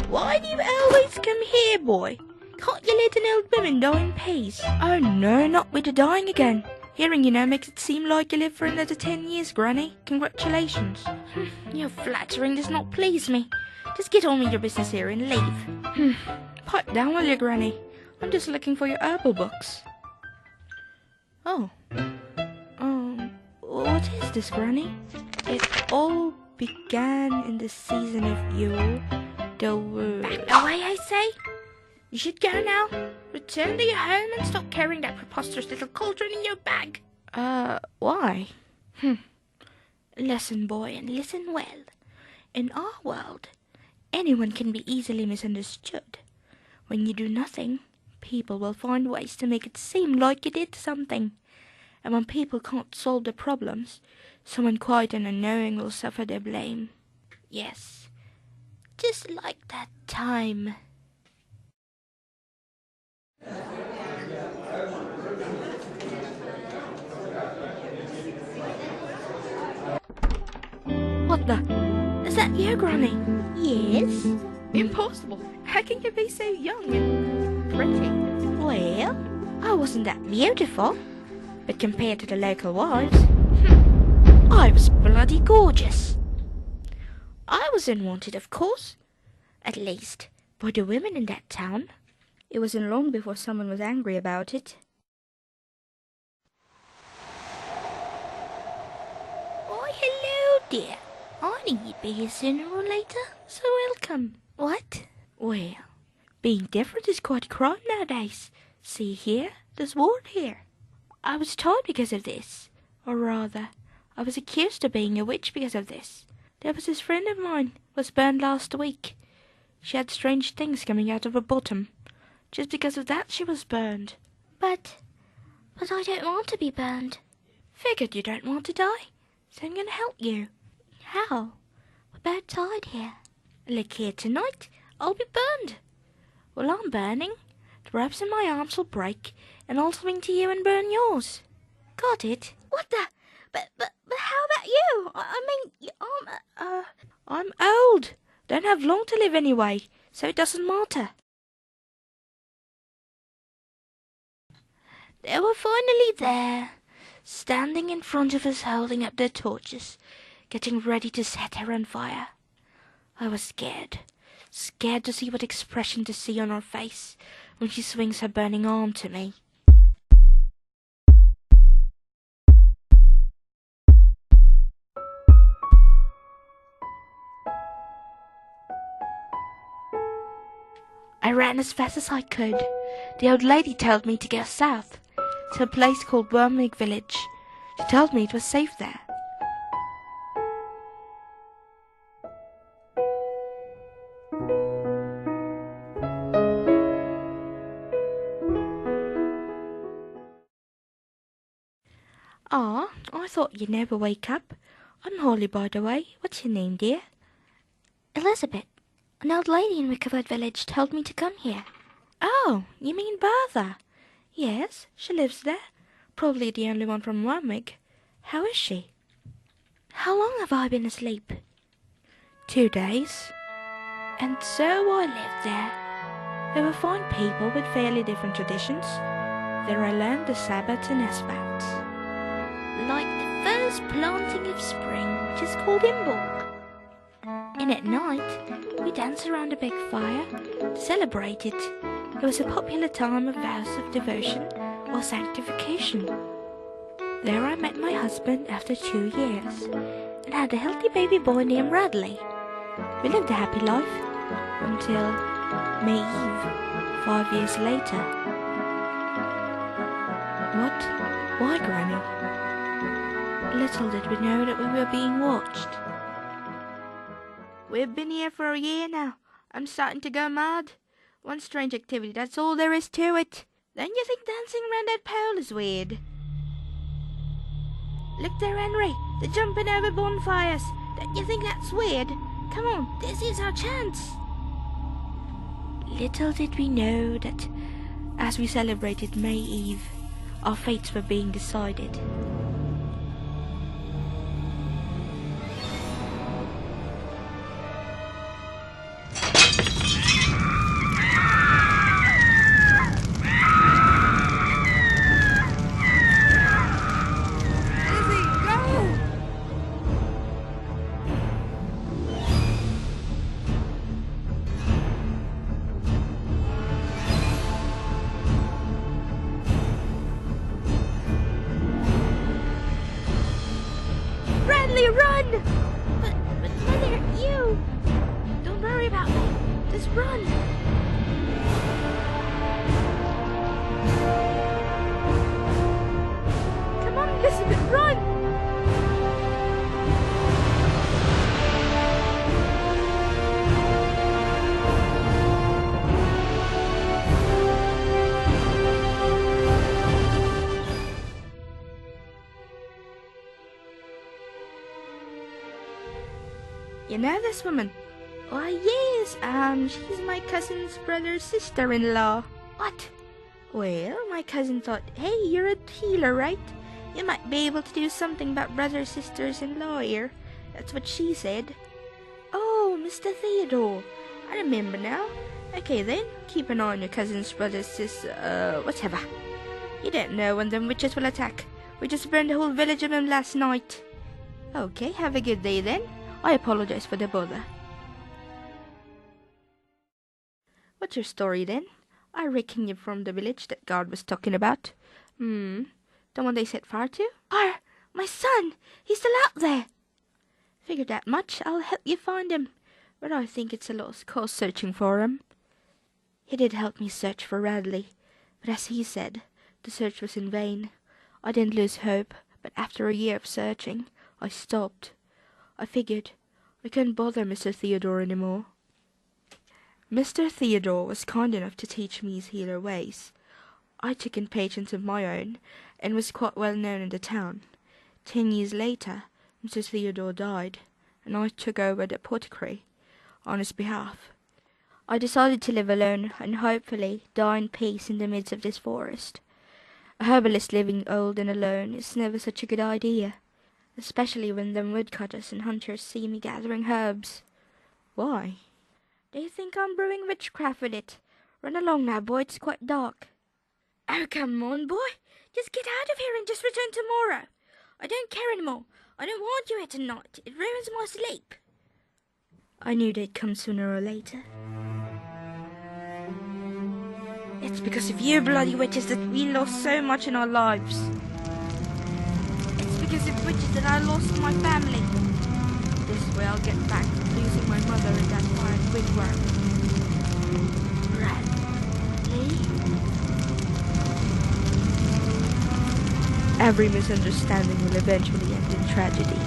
Why do you always come here, boy? Can't you let an old woman die in peace? Oh no, not with the dying again. Hearing you now makes it seem like you live for another 10 years, Granny. Congratulations. Your flattering does not please me. Just get on with your business here and leave. Pipe down, will you, Granny? I'm just looking for your herbal books. Oh. What is this, Granny? It all began in the season of Yule. Back away, I say. You should go now. Return to your home and stop carrying that preposterous little cauldron in your bag. Why? Listen, boy, and listen well. In our world, anyone can be easily misunderstood. When you do nothing, people will find ways to make it seem like you did something. And when people can't solve their problems, someone quiet and unknowing will suffer their blame. Yes, just like that time. What the? Is that you, Granny? Yes. Impossible. How can you be so young and pretty? Well, I wasn't that beautiful. But compared to the local wives, I was bloody gorgeous. I was unwanted, of course. At least, by the women in that town. It wasn't long before someone was angry about it. Oh, hello, dear. I knew you'd be here sooner or later, so welcome. What? Well, being different is quite a crime nowadays. See here, there's ward here. I was told because of this. Or rather, I was accused of being a witch because of this. There was this friend of mine, was burned last week. She had strange things coming out of her bottom. Just because of that she was burned. But I don't want to be burned. Figured you don't want to die, so I'm going to help you. How? We're both tied here. Look here, tonight I'll be burned. Well, I'm burning. The ropes in my arms will break, and I'll swing to you and burn yours. Got it? What the? But how about you? I'm old. Don't have long to live anyway, so it doesn't matter. They were finally there, standing in front of us holding up their torches, getting ready to set her on fire. I was scared to see what expression to see on her face when she swings her burning arm to me. I ran as fast as I could. The old lady told me to go south, to a place called Wormwig Village. She told me it was safe there. I thought you'd never wake up. I'm Holly, by the way. What's your name, dear? Elizabeth. An old lady in Wickerwood Village told me to come here. Oh, you mean Bertha? Yes, she lives there. Probably the only one from Wormwig. How is she? How long have I been asleep? 2 days. And so I lived there. They were fine people with fairly different traditions. There I learned the Sabbats and Esbats. Like the first planting of spring, which is called Imbolc. And at night, we danced around a big fire to celebrate it. It was a popular time of vows of devotion or sanctification. There I met my husband after 2 years and had a healthy baby boy named Radley. We lived a happy life until May Eve, 5 years later. What? Why, Granny? Little did we know that we were being watched. We've been here for a year now. I'm starting to go mad. One strange activity, that's all there is to it. Don't you think dancing around that pole is weird? Look there, Henry. They're jumping over bonfires. Don't you think that's weird? Come on, this is our chance. Little did we know that as we celebrated May Eve, our fates were being decided. Let's run! Come on, Elizabeth, run! You know this woman? Why, yes, she's my cousin's brother's sister-in-law. What? Well, my cousin thought, hey, you're a healer, right? You might be able to do something about brothers, sisters-in-law here. That's what she said. Oh, Mr. Theodore, I remember now. Okay then, keep an eye on your cousin's brother's whatever. You don't know when them witches will attack. We just burned the whole village of them last night. Okay, have a good day then. I apologize for the bother. What's your story then? I reckon you're from the village that God was talking about. The one they set fire to? My son! He's still out there! Figured that much. I'll help you find him. But I think it's a lost cause searching for him. He did help me search for Radley, but as he said, the search was in vain. I didn't lose hope, but after a year of searching, I stopped. I figured I couldn't bother Mr. Theodore anymore. Mr. Theodore was kind enough to teach me his healer ways. I took in patients of my own, and was quite well known in the town. 10 years later, Mr. Theodore died, and I took over the apothecary on his behalf. I decided to live alone, and hopefully die in peace in the midst of this forest. A herbalist living old and alone is never such a good idea, especially when them woodcutters and hunters see me gathering herbs. Why? They think I'm brewing witchcraft with it. Run along now, boy, it's quite dark. Oh, come on, boy. Just get out of here and just return tomorrow. I don't care anymore. I don't want you here tonight. It ruins my sleep. I knew they'd come sooner or later. It's because of you bloody witches that we lost so much in our lives. Because of witches that I lost my family. This way I'll get back to losing my mother and that fine wigworm. Radley? Every misunderstanding will eventually end in tragedy.